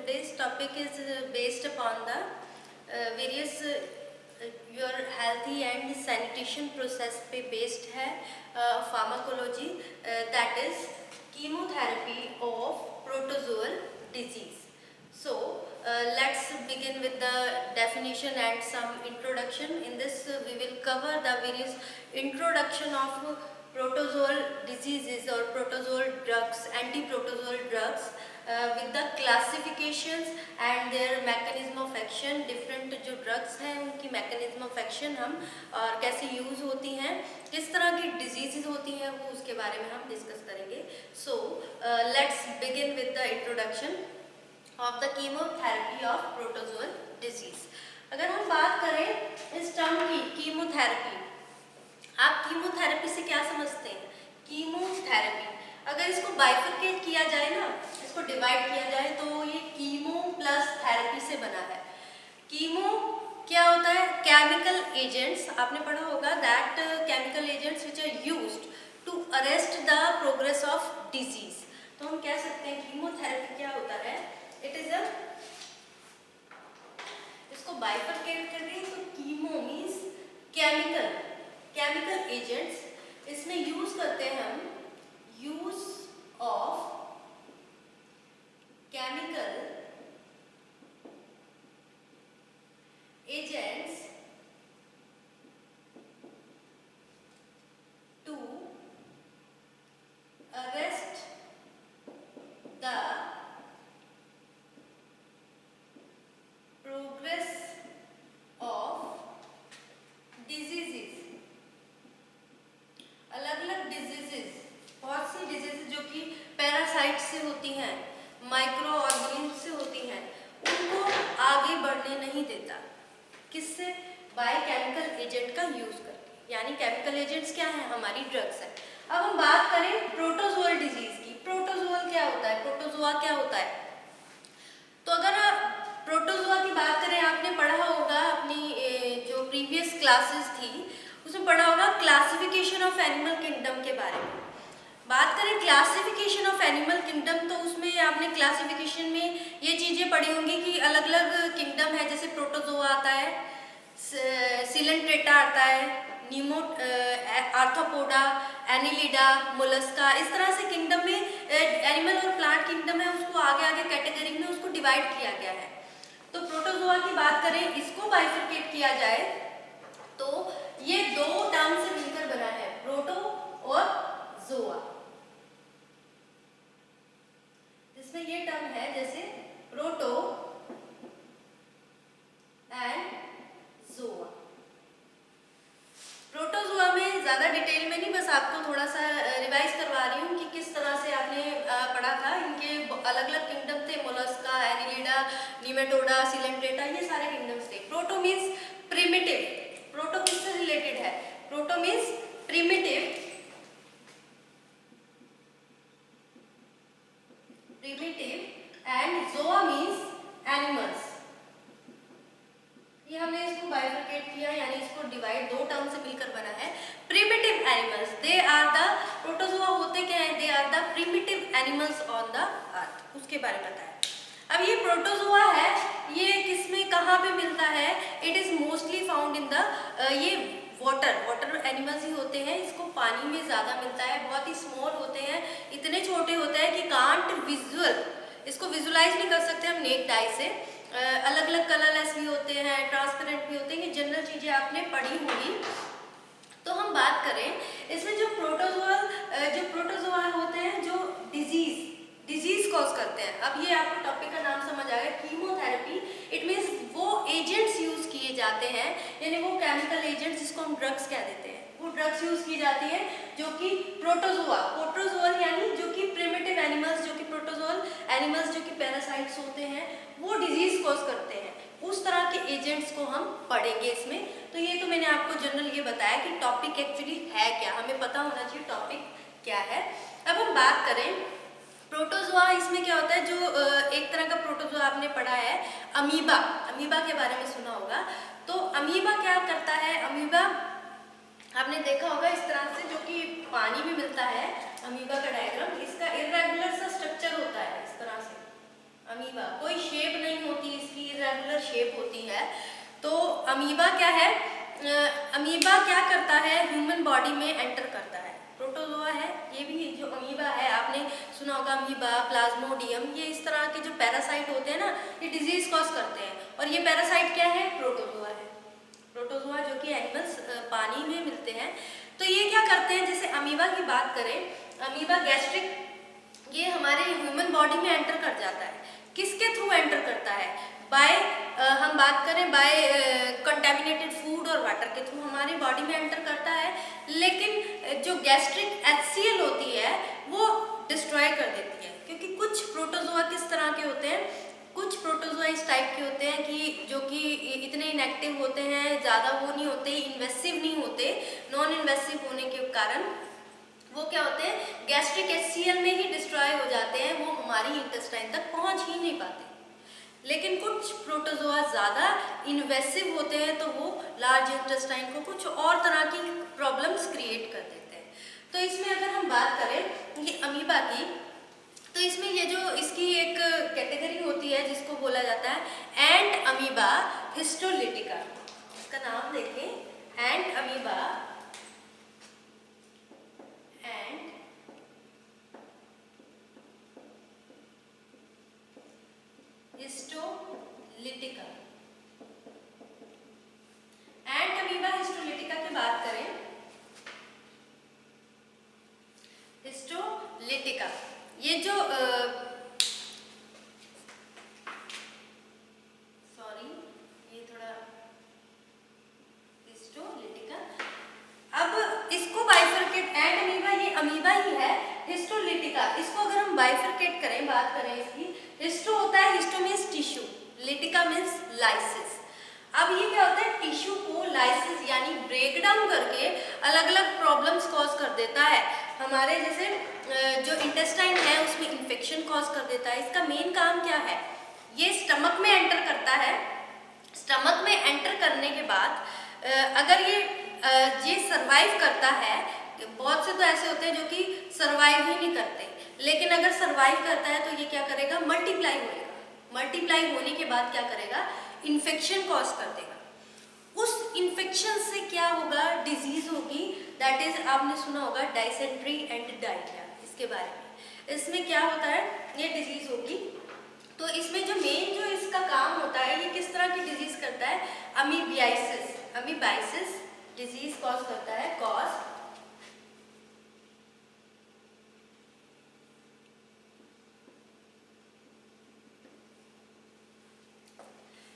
today's topic is based upon the various your healthy and sanitation process पे based है pharmacology that is chemotherapy of protozoal disease. So let's begin with the definition and some introduction. In this we will cover the various introduction of protozoal diseases or protozoal drugs, anti-protozoal drugs with the classifications and their mechanism of action. Different जो drugs हैं उनकी mechanism of action हम और कैसे use होती हैं, किस तरह की diseases होती हैं वो उसके बारे में हम discuss करेंगे. So let's begin with the introduction of the chemotherapy of protozoal disease. अगर हम बात करें इस टर्म की कीमोथेरेपी, आप कीमोथेरेपी से क्या समझते हैं? कीमोथेरेपी अगर इसको बाइफरकेट किया जाए ना, इसको डिवाइड किया जाए तो ये कीमो प्लस थेरेपी से बना है. कीमो क्या होता है? केमिकल एजेंट्स, आपने पढ़ा होगा that chemical agents which are used to arrest the progress of disease. तो हम कह सकते हैं कीमोथेरेपी क्या होता है? इट इज अ, इसको बाइफरकेट कर दें तो कीमो मीन्स केमिकल एजेंट्स. इसमें यूज करते हैं हम use of chemical agents to arrest the progress of diseases. अलग अलग डिजीजेस, बहुत सी डिजीजेस जो कि पैरासाइट से होती हैं, माइक्रो ऑर्गेनिज्म से होती हैं, उनको आगे बढ़ने नहीं देता. किससे? बाय केमिकल एजेंट का यूज करके. यानी केमिकल एजेंट्स क्या हैं? हमारी ड्रग्स हैं. अब हम बात करें प्रोटोजोअल डिजीज की. प्रोटोजोअल क्या होता है? प्रोटोजोआ क्या होता है? तो अगर प्रोटोजोआ की बात करें, आपने पढ़ा होगा अपनी जो प्रीवियस क्लासेस थी उसमें पढ़ा होगा क्लासिफिकेशन ऑफ एनिमल किंगडम के बारे में. बात करें क्लासिफिकेशन ऑफ एनिमल किंगडम तो उसमें आपने क्लासिफिकेशन में ये चीज़ें पढ़ी होंगी कि अलग अलग किंगडम है. जैसे प्रोटोजोआ आता है, सिलेंट्रेटा आता है, नीमो आर्थ्रोपोडा, एनिलिडा, मोलस्का. इस तरह से किंगडम में एनिमल और प्लांट किंगडम है उसको आगे आगे कैटेगरी में उसको डिवाइड किया गया है. तो प्रोटोजोआ की बात करें, इसको बाइफरकेट किया जाए तो ये दो टर्म से मिलकर बना है, प्रोटो और जोआ. जिसमें ये टर्म है जैसे प्रोटो एंड जोआ. प्रोटोजोआ में ज्यादा डिटेल में नहीं, बस आपको थोड़ा सा रिवाइज करवा रही हूँ कि किस तरह से आपने पढ़ा था. इनके अलग अलग किंगडम थे, मोलस्का, एनिलिडा, निमेटोडा, सिलेंट्रेटा, ये सारे किंगडम्स थे. Proto means primitive. प्रोटो किससे रिलेटेड है? Proto means primitive and zoa means animals. ये हमने इसको बाइफरकेट किया, यानी इसको डिवाइड दो टर्म से मिलकर बना है. Primitive animals, they are the, protozoa होते क्या है? They are the primitive animals on the earth. उसके बारे में बताया. अब ये प्रोटोजोआ है, ये किसमें कहाँ पे मिलता है? It is mostly found in the, ये वाटर एनिमल्स ही होते हैं. इसको पानी में ज़्यादा मिलता है. बहुत ही स्मॉल होते हैं, इतने छोटे होते हैं कि कांट विजुअल, इसको विजुलाइज नहीं कर सकते हम नेक्ड आई से. अलग अलग कलरलेस भी होते हैं, ट्रांसपेरेंट भी होते हैं. ये जनरल चीज़ें आपने पढ़ी होंगी. तो हम बात करें इसमें जो प्रोटोजोआ होते हैं जो डिजीज कॉज करते हैं. अब ये आपको टॉपिक का नाम समझ आ गया, कीमोथेरेपी. इट मीन्स वो एजेंट्स यूज किए जाते हैं, यानी वो केमिकल एजेंट्स जिसको हम ड्रग्स कह देते हैं, वो ड्रग्स यूज की जाती है जो कि प्रोटोजोअल यानी जो कि प्रिमिटिव एनिमल्स, जो कि प्रोटोजोअल एनिमल्स जो कि पैरासाइट्स होते हैं, वो डिजीज कॉज करते हैं. उस तरह के एजेंट्स को हम पढ़ेंगे इसमें. तो ये तो मैंने आपको जनरल ये बताया कि टॉपिक एक्चुअली है क्या, हमें पता होना चाहिए टॉपिक क्या है. अब हम बात करें प्रोटोजोआ, इसमें क्या होता है? जो एक तरह का प्रोटोजोआ आपने पढ़ा है अमीबा के बारे में सुना होगा. तो अमीबा क्या करता है? अमीबा आपने देखा होगा इस तरह से, जो कि पानी में मिलता है. अमीबा का डायग्राम, इसका इर्रेगुलर सा स्ट्रक्चर होता है इस तरह से. अमीबा कोई शेप अमीबा क्या है, अमीबा क्या करता है, ह्यूमन बॉडी में एंटर करता है। प्रोटोजोआ है, ये भी जो अमीबा है, आपने सुना होगा अमीबा, प्लाज्मोडियम, ये इस तरह के जो पैरासाइट होते हैं ना, ये डिजीज कॉज करते हैं। और ये पैरासाइट क्या है, प्रोटोजोआ है। प्रोटोजोआ जो कि एनिमल्स पानी में मिलते हैं। तो ये क्या करते हैं, जैसे अमीबा की बात करें, अमीबा गैस्ट्रिक, ये हमारे ह्यूमन बॉडी में एंटर कर जाता है। किसके थ्रू एंटर करता है, बाय हम बात करें बाय कंटेमिनेटेड फूड और वाटर के थ्रू हमारी बॉडी में एंटर करता है। लेकिन जो गैस्ट्रिक HCl होती है वो डिस्ट्रॉय कर देती है, क्योंकि कुछ प्रोटोजोआ किस तरह के होते हैं, कुछ प्रोटोजोआ इस टाइप के होते हैं कि जो कि इतने इनएक्टिव होते हैं, ज़्यादा वो नहीं होते, इन्वेसिव नहीं होते। नॉन इन्वेसिव होने के कारण वो क्या होते हैं, गैस्ट्रिक HCl में ही डिस्ट्रॉय हो जाते हैं, वो हमारी इंटेस्टाइन तक पहुंच ही नहीं पाते। लेकिन कुछ प्रोटोजोआ ज़्यादा इन्वेसिव होते हैं, तो वो लार्ज इंटेस्टाइन को कुछ और तरह की प्रॉब्लम्स क्रिएट कर देते हैं। तो इसमें अगर हम बात करें ये अमीबा की, तो इसमें ये जो इसकी एक कैटेगरी होती है जिसको बोला जाता है एंट अमीबा हिस्टोलिटिका। इसका नाम देखें, एंट अमीबा हिस्टोलिटिका। एंट अमीबा हिस्टोलिटिका की बात करें, हिस्टोलिटिका ये जो सॉरी ये थोड़ा हिस्टोलिटिका, अब इसको बाइफरकेट, एंट अमीबा ये अमीबा ही है, हिस्टोलिटिका इसको अगर हम बाइफरकेट करें, बात करें इसकी, हिस्टो होता है, histo means tissue, lytica means lysis. अब ये क्या होता है, टिश्यू को लाइसिस यानी ब्रेक डाउन करके अलग अलग प्रॉब्लम्स कॉज कर देता है। हमारे जैसे जो इंटेस्टाइन है उसमें इन्फेक्शन कॉज कर देता है। इसका मेन काम क्या है, ये स्टमक में एंटर करता है। स्टमक में एंटर करने के बाद अगर ये सर्वाइव करता है, बहुत से तो ऐसे होते हैं जो कि सर्वाइव ही नहीं करते, लेकिन अगर सर्वाइव करता है तो ये क्या करेगा, मल्टीप्लाई होएगा। मल्टीप्लाई होने के बाद क्या करेगा, इन्फेक्शन कॉज कर देगा। उस इन्फेक्शन से क्या होगा, डिजीज होगी, दैट इज आपने सुना होगा डायसेंट्री एंड डायरिया, इसके बारे में। इसमें क्या होता है, ये डिजीज होगी। तो इसमें जो मेन जो इसका काम होता है, ये किस तरह की डिजीज करता है, अमीबियासिस, अमीबाइसिस डिजीज कॉज करता है, कॉज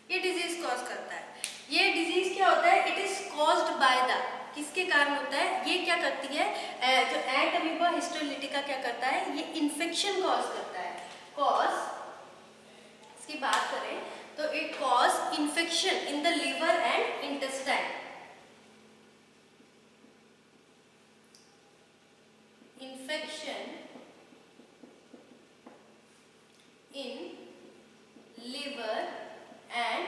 ये डिजीज कॉज करता है। ये डिजीज क्या होता है, it is caused by the, किसके कारण होता है, ये क्या करती है, जो एंट अमीबा हिस्टोलिटिका क्या करता है, ये इन्फेक्शन कॉज करता है। कॉज, इसकी बात करें तो it cause infection in the liver and intestine. Infection in liver and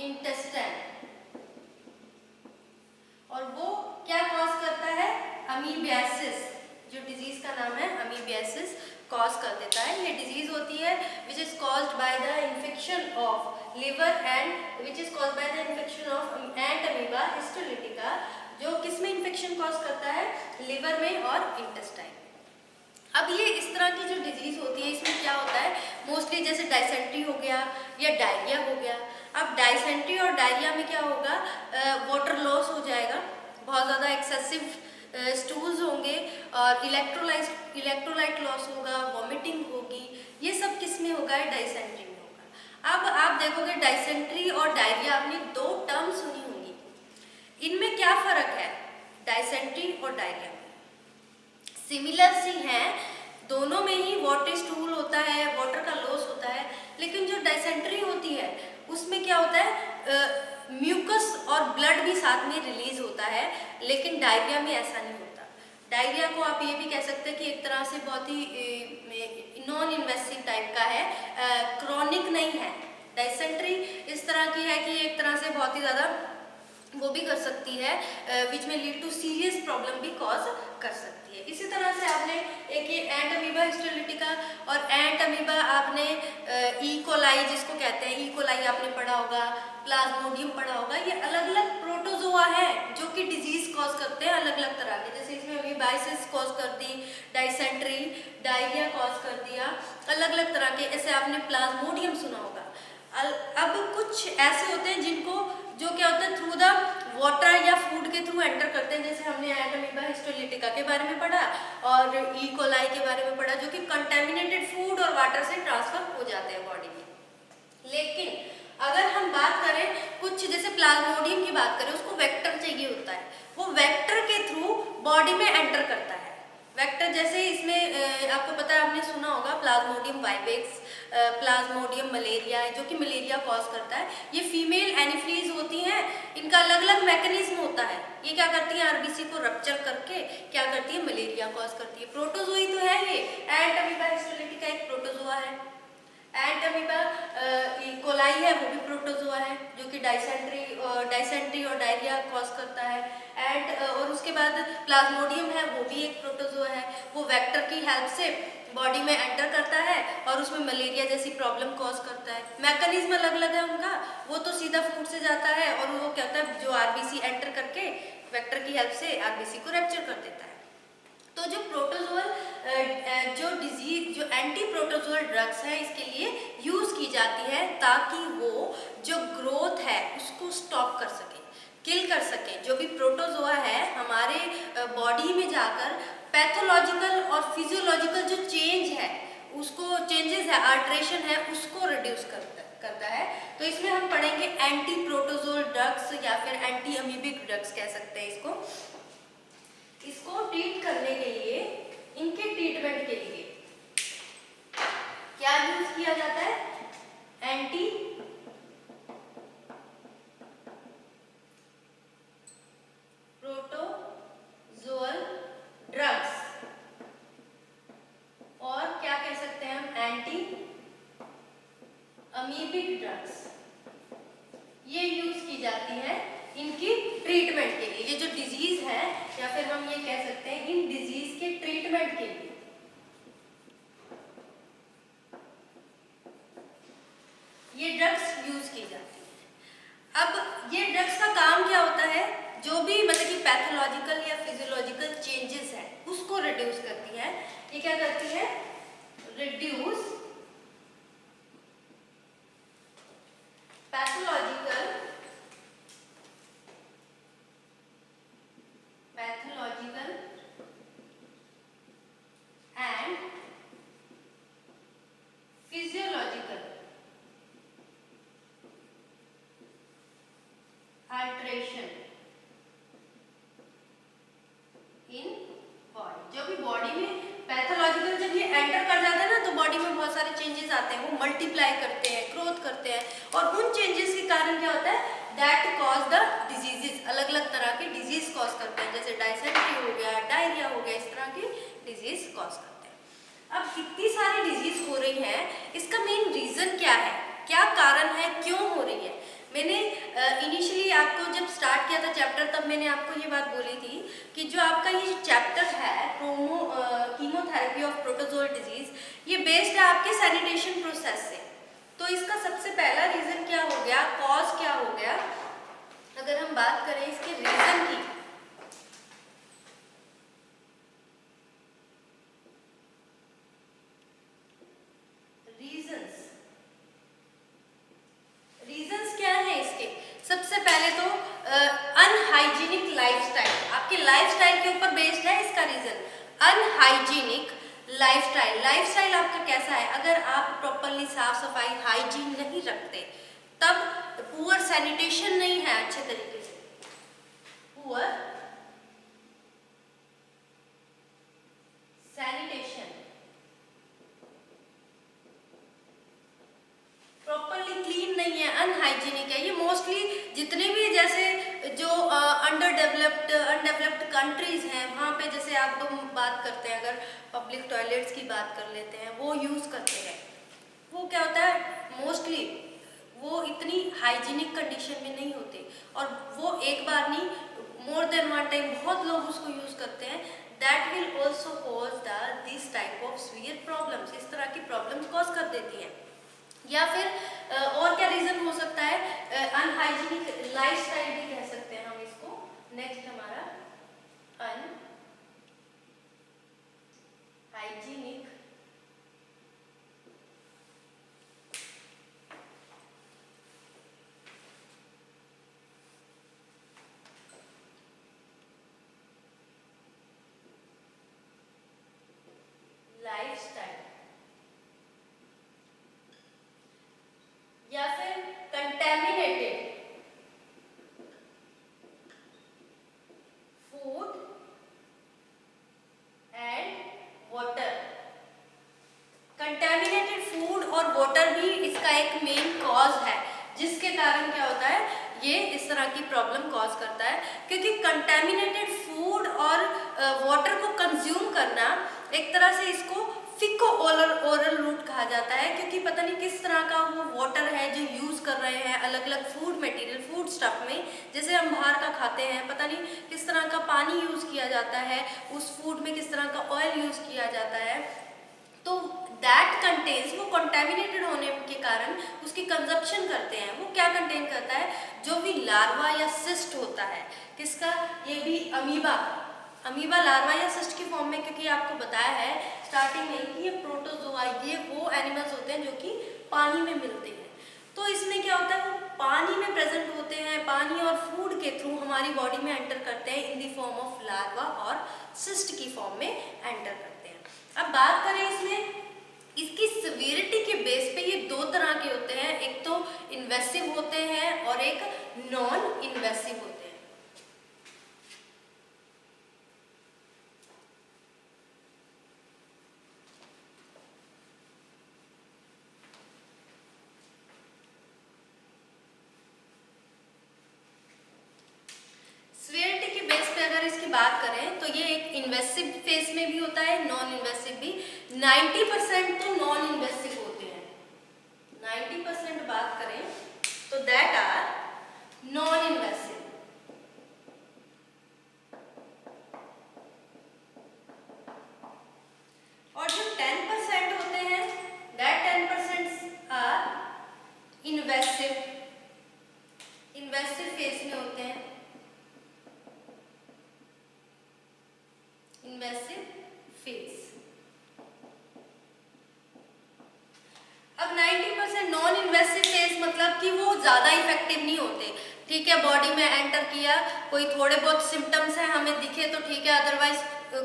intestine, और वो क्या कॉज करता है, अमीबियासिस, जो डिजीज का नाम है अमीबियासिस कॉज कर देता है। ये डिजीज होती है which is caused by the infection of liver and which is caused by the infection of ant amoeba histolytica, जो किसमें इन्फेक्शन कॉज करता है, लिवर में और इंटेस्टाइन। अब ये इस तरह की जो डिजीज होती है, इसमें क्या होता है, मोस्टली जैसे डायसेंट्री हो गया या डायरिया हो गया। अब डायसेंट्री और डायरिया में क्या होगा, वाटर लॉस हो जाएगा, बहुत ज़्यादा एक्सेसिव स्टूल्स होंगे, और इलेक्ट्रोलाइट लॉस होगा, वॉमिटिंग होगी। ये सब किस में होगा, डायसेंट्री में होगा। अब आप देखोगे डायसेंट्री और डायरिया, आपने दो टर्म सुनी होंगी, इनमें क्या फ़र्क है, डायसेंट्री और डायरिया सिमिलर सी हैं, दोनों में ही वाटर स्टूल होता है, वाटर का लॉस होता है। लेकिन जो डायसेंट्री होती है उसमें क्या होता है, म्यूकस और ब्लड भी साथ में रिलीज होता है, लेकिन डायरिया में ऐसा नहीं होता। डायरिया को आप ये भी कह सकते हैं कि एक तरह से बहुत ही नॉन इन्वेसिव टाइप का है, क्रॉनिक नहीं है। डायसेंट्री इस तरह की है कि एक तरह से बहुत ही ज़्यादा वो भी कर सकती है, विच में लीड टू सीरियस प्रॉब्लम भी कॉज कर सकती है। इसी तरह से आपने एक ये एंट अमीबा अमीबा हिस्टोलिटिका और एंट अमीबा आपने ई कोलाई जिसको कहते हैं, ई कोलाई आपने पढ़ा होगा, प्लाज्मोडियम पढ़ा होगा। ये अलग अलग प्रोटोजोआ है जो कि डिजीज कॉज करते हैं अलग अलग तरह के, जैसे इसमें अमीबाइसिस कॉज कर दी, डायसेंट्री, डायरिया कॉज कर दिया, अलग अलग तरह के। ऐसे आपने प्लाज्मोडियम सुना होगा। अब कुछ ऐसे होते हैं जिनको जो क्या होता है थ्रू द वाटर या फूड के थ्रू एंटर करते हैं, जैसे हमने एंट हिस्टोलिटिका के बारे में पढ़ा और ई कोलाई के बारे में पढ़ा, जो कि कंटेमिनेटेड फूड और वाटर से ट्रांसफर हो जाते हैं बॉडी में। लेकिन अगर हम बात करें कुछ जैसे प्लाज्मोडियम की बात करें, उसको वेक्टर चाहिए होता है, वो वेक्टर के थ्रू बॉडी में एंटर करता है। वेक्टर जैसे इसमें आपको पता है, आपने सुना होगा प्लाज्मोडियम वाइवेक्स, प्लाज्मोडियम मलेरिया जो कि मलेरिया कॉज करता है। ये फीमेल एनिफ्लीज होती हैं, इनका अलग अलग मैकेनिज्म होता है। ये क्या करती है, आरबीसी को रप्चर करके क्या करती है, मलेरिया कॉज करती है। प्रोटोजोई तो है ये, एंट अमीबा हिस्टोलिटिका एक प्रोटोजोआ है, एंट अमीबा कोलाई है वो भी प्रोटोजोआ है जो कि डायसेंट्री और डायरिया कॉज करता है। एंड और उसके बाद प्लाज्मोडियम है वो भी एक प्रोटोजोआ है, वो वेक्टर की हेल्प से बॉडी में एंटर करता है और उसमें मलेरिया जैसी प्रॉब्लम कॉज करता है। मैकेनिज्म अलग अलग है उनका, वो तो सीधा फूड से जाता है और वो क्या होता है, जो आरबीसी एंटर करके वेक्टर की हेल्प से आरबीसी को रैप्चर कर देता है। तो जो प्रोटोजोअल जो डिजीज जो एंटी प्रोटोजोअल ड्रग्स है इसके लिए यूज की जाती है ताकि वो जो ग्रोथ है उसको स्टॉप कर सके, किल कर सके। जो भी प्रोटोजोआ है हमारे बॉडी में जाकर पैथोलॉजिकल और फिजियोलॉजिकल जो चेंज है उसको, चेंजेस है, अल्ट्रेशन है, उसको रिड्यूस करता है। तो इसमें हम पढ़ेंगे एंटी प्रोटोजोअल ड्रग्स या फिर एंटी अमीबिक ड्रग्स कह सकते हैं इसको। इसको ट्रीट करने के लिए, इनके ट्रीटमेंट के लिए क्या यूज किया जाता है, एंटी प्रोटोजोअल ड्रग्स और क्या कह सकते हैं हम, एंटी अमीबिक ड्रग्स, ये यूज की जाती है इनकी ट्रीटमेंट के लिए। ये जो डिजीज है या फिर हम ये कह सकते हैं इन डिजीज के ट्रीटमेंट के लिए ये ड्रग्स यूज की जाती है। अब ये ड्रग्स का काम क्या होता है, जो भी मतलब कि पैथोलॉजिकल या फिजियोलॉजिकल चेंजेस है उसको रिड्यूस करती है। ये क्या करती है, reduce pathological and physiological alteration in body. जो भी बॉडी में पैथोलॉजिकल जब ये एंटर कर जाता है ना तो बॉडी में बहुत सारे चेंजेस आते हैं, वो मल्टीप्लाई करते हैं, ग्रोथ करते हैं और उन चेंजेस के कारण क्या होता है, दैट कॉज द डिजीजेस, अलग अलग तरह के डिजीज कॉज करते हैं, जैसे डायसेंट्री हो गया, डायरिया हो गया, इस तरह की डिजीज कॉज करते हैं। अब इतनी सारी डिजीज हो रही है, इसका मेन रीजन क्या है, क्या कारण है, क्यों हो रही है। मैंने इनिशियली आपको जब स्टार्ट किया था चैप्टर तब मैंने आपको ये बात बोली थी कि जो आपका ये चैप्टर है कीमोथेरेपी ऑफ प्रोटोजोअल डिजीज, ये बेस्ड है आपके सैनिटेशन प्रोसेस से। तो इसका सबसे पहला रीजन क्या हो गया, कॉज क्या हो गया, अगर हम बात करें इसके रीजन की, रीजंस क्या है इसके, सबसे पहले तो अनहाइजीनिक लाइफस्टाइल, आपके लाइफस्टाइल के ऊपर बेस्ड है इसका रीजन। अनहाइजीनिक लाइफस्टाइल, लाइफस्टाइल आपका कैसा है, अगर आप प्रॉपरली साफ सफाई हाइजीन नहीं रखते, तब पुअर सैनिटेशन नहीं है अच्छे तरीके से, पुअर सैनिटेशन, प्रॉपरली क्लीन नहीं है, अनहाइजीनिक है। ये मोस्टली जितने भी जैसे जो अनडेवलप्ड कंट्रीज हैं वहाँ पे, जैसे आप लोग बात करते हैं, अगर पब्लिक टॉयलेट्स की बात कर लेते हैं, वो यूज़ करते हैं, वो क्या होता है मोस्टली वो इतनी हाइजीनिक कंडीशन में नहीं होते और वो एक बार नहीं मोर देन वन टाइम बहुत लोग उसको यूज़ करते हैं, that will also cause the this type of severe problems, इस तरह की प्रॉब्लम्स कॉज कर देती हैं। या फिर और क्या रीजन हो सकता है, अनहाइजीनिक लाइफस्टाइल भी कह सकते हैं हम इसको। नेक्स्ट हमारा अनहाइजीनिक लाइफस्टाइल, या फिर contaminated food and water. Contaminated food और वाटर भी इसका एक मेन कॉज है, जिसके कारण क्या होता है, ये इस तरह की प्रॉब्लम कॉज करता है। क्योंकि कंटेमिनेटेड फूड और वाटर को कंज्यूम करना एक तरह से इसको फिको ओरल रूट कहा जाता है, क्योंकि पता नहीं किस तरह का वो वाटर है जो यूज़ कर रहे हैं अलग अलग फूड मटेरियल, फूड स्टफ में। जैसे हम बाहर का खाते हैं, पता नहीं किस तरह का पानी यूज़ किया जाता है, उस फूड में किस तरह का ऑयल यूज़ किया जाता है, तो दैट कंटेन्स, वो कंटेमिनेटेड होने के कारण उसकी कंजप्शन करते हैं। वो क्या कंटेन करता है, जो भी लार्वा या सिस्ट होता है, किसका, ये भी अमीबा लार्वा या सिस्ट की फॉर्म में, क्योंकि आपको बताया है स्टार्टिंग में कि ये प्रोटोजोआ, ये वो एनिमल्स होते हैं जो कि पानी में मिलते हैं। तो इसमें क्या होता है, वो पानी में प्रेजेंट होते हैं, पानी और फूड के थ्रू हमारी बॉडी में एंटर करते हैं in the form of larva और सिस्ट की फॉर्म में एंटर करते हैं। अब बात करें इसमें, इसकी सिवियरिटी के बेस पे ये दो तरह के होते हैं, एक तो इन्वेसिव होते हैं और एक नॉन इन्वेसिव होते हैं। सिवियरिटी के बेस पे अगर इसकी बात करें तो ये एक इन्वेसिव फेज में भी होता है, नॉन इन्वेसिव भी। 90% तो नॉन इन्वेसिव होते हैं, 90% बात करें तो दैट आर नॉन इन्वेसिव। और जो 10% होते हैं, that 10% are invasive, invasive phase में होते हैं, इन्वेसिव फेज। अब 90% नॉन इन्वेसिव फेज मतलब कि वो ज़्यादा इफेक्टिव नहीं होते, ठीक है, बॉडी में एंटर किया, कोई थोड़े बहुत सिम्टम्स हैं हमें दिखे तो ठीक है, अदरवाइज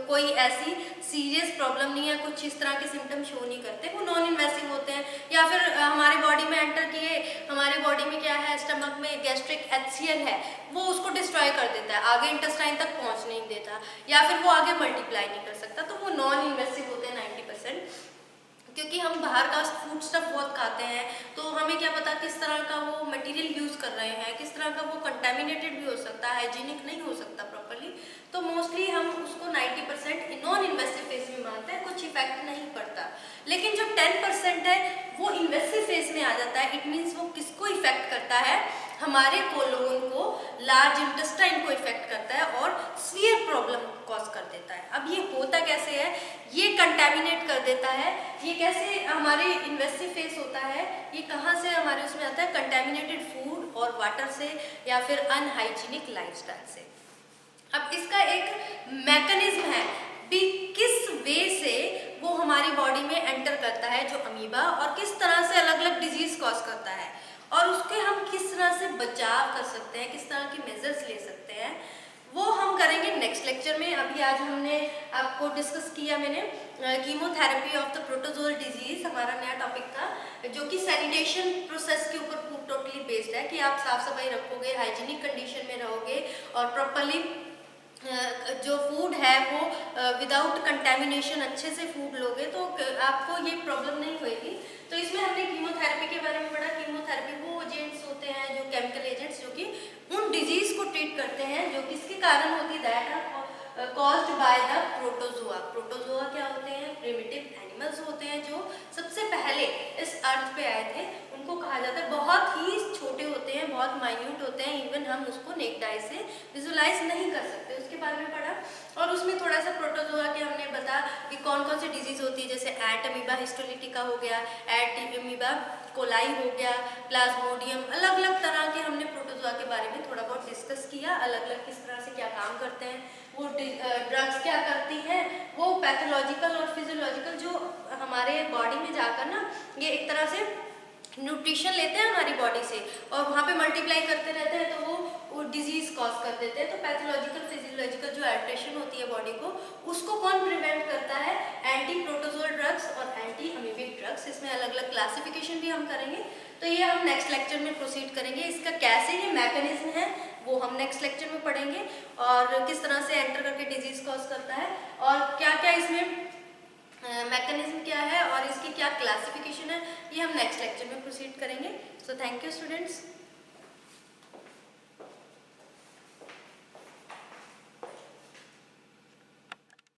कोई ऐसी सीरियस प्रॉब्लम नहीं है, कुछ इस तरह के सिम्टम शो नहीं करते, वो नॉन इन्वेसिव होते हैं। या फिर हमारे बॉडी में एंटर किए, हमारे बॉडी में क्या है, स्टमक में गैस्ट्रिक HCl है, वो उसको डिस्ट्रॉय कर देता है, आगे इंटेस्टाइन तक पहुंच नहीं देता, या फिर वो आगे मल्टीप्लाई नहीं कर सकता, तो वो नॉन इन्वेसिव होते हैं 90%। क्योंकि हम बाहर का फूड स्टफ बहुत खाते हैं, तो हमें क्या पता किस तरह का वो मटेरियल यूज़ कर रहे हैं, किस तरह का वो कंटेमिनेटेड भी हो सकता है, हाइजीनिक नहीं हो सकता प्रॉपर्ली, तो मोस्टली हम उसको 90% नॉन इन्वेसिव फेज में मानते हैं, कुछ इफेक्ट नहीं पड़ता। लेकिन जो 10% है वो इन्वेसिव फेज में आ जाता है, इट मीन्स वो किसको इफेक्ट करता है, हमारे कोलोन को, लार्ज इंटेस्टाइन को इफेक्ट करता है और सीवियर प्रॉब्लम कॉज कर देता है। अब ये होता कैसे है, ये कंटेमिनेट कर देता है, ये कैसे हमारे इन्वेसिव फेस होता है, ये कहाँ से हमारे उसमें आता है, कंटेमिनेटेड फूड और वाटर से, या फिर अनहाइजीनिक लाइफस्टाइल से। अब इसका एक मैकेनिज्म है भी, किस वे से वो हमारी बॉडी में एंटर करता है जो अमीबा, और किस तरह से अलग अलग डिजीज कॉज करता है, और उसके हम किस तरह से बचाव कर सकते हैं, किस तरह के मेजर्स ले सकते हैं, वो हम करेंगे नेक्स्ट लेक्चर में। अभी आज हमने आपको डिस्कस किया, मैंने chemotherapy of the protozoal disease हमारा नया टॉपिक था, जो कि सैनिटेशन प्रोसेस के ऊपर टोटली बेस्ड है, कि आप साफ सफाई रखोगे, हाइजीनिक कंडीशन में रहोगे और प्रॉपरली जो फूड है वो विदाउट कंटेमिनेशन अच्छे से फूड लोगे तो आपको ये प्रॉब्लम नहीं होगी। तो इसमें हमने कीमोथेरेपी के बारे में पढ़ा। कीमोथेरेपी वो एजेंट्स होते हैं, जो केमिकल एजेंट्स, जो कि उन डिजीज को ट्रीट करते हैं जो किसके कारण होती है, that are caused by the protozoa. Protozoa क्या होते हैं? प्रिमिटिव एनिमल्स होते हैं जो सबसे पहले इस अर्थ पे आए थे। उनको कहा जाता है, बहुत ही छोटे होते हैं, बहुत माइन्यूट होते हैं, इवन हम उसको नेक्ड आई से विजुलाइज नहीं कर सकते। उसके बारे में पढ़ा और उसमें थोड़ा सा प्रोटोजोआ के हमने बता कि कौन कौन सी डिजीज होती है, जैसे एट अमीबा हिस्टोलिटिका हो गया, एट अमीबा कोलाई हो गया, प्लाज्मोडियम, अलग अलग तरह के हमने प्रोटोजोआ के बारे में थोड़ा बहुत डिस्कस किया, अलग अलग किस तरह से क्या काम करते हैं, वो ड्रग्स क्या करती हैं, वो पैथोलॉजिकल और फिजियोलॉजिकल जो हमारे बॉडी में जाकर ना ये एक तरह से न्यूट्रिशन लेते हैं हमारी बॉडी से और वहाँ पे मल्टीप्लाई करते रहते हैं तो वो डिजीज कॉज कर देते हैं। तो पैथोलॉजिकल फिजियोलॉजिकल जो अल्ट्रेशन होती है बॉडी को, उसको कौन प्रिवेंट करता है? एंटी प्रोटोजोल ड्रग्स और एंटी अमीबिक ड्रग्स। इसमें अलग अलग क्लासिफिकेशन भी हम करेंगे, तो ये हम नेक्स्ट लेक्चर में प्रोसीड करेंगे। इसका कैसे ये मैकेनिज्म है वो हम नेक्स्ट लेक्चर में पढ़ेंगे और किस तरह से एंटर करके डिजीज कॉज करता है और क्या क्या इसमें मैकेनिज्म क्या है और इसकी क्या क्लासिफिकेशन है, ये हम नेक्स्ट लेक्चर में प्रोसीड करेंगे। So thank you students.